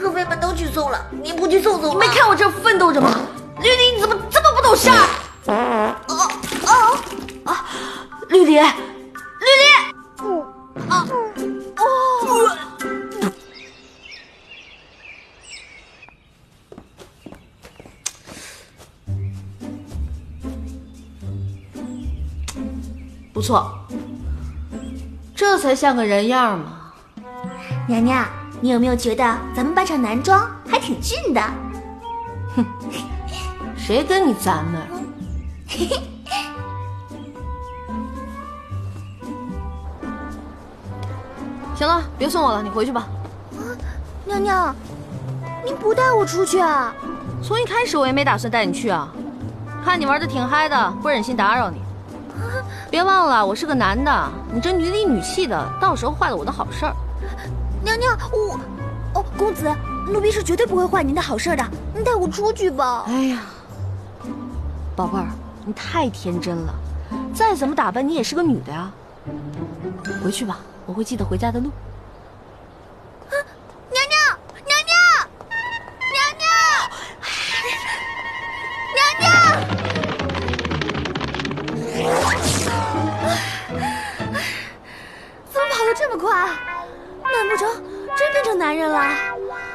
可妃们都去送了，你不去送送吗？你没看我这奋斗着吗？绿篱，你怎么这么不懂事儿？绿篱，绿篱，不错，这才像个人样嘛。娘娘，你有没有觉得咱们扮上男装还挺俊的？哼，谁跟你咱们？行了，别送我了，你回去吧。娘娘，您不带我出去啊？从一开始我也没打算带你去啊，看你玩的挺嗨的，不忍心打扰你。别忘了，我是个男的，你这女里女气的，到时候坏了我的好事儿。娘娘，公子，奴婢是绝对不会坏您的好事的，您带我出去吧。哎呀，宝贝儿，你太天真了，再怎么打扮你也是个女的呀。回去吧，我会记得回家的路。娘娘，娘娘，怎么跑得这么快？难不成真变成男人了？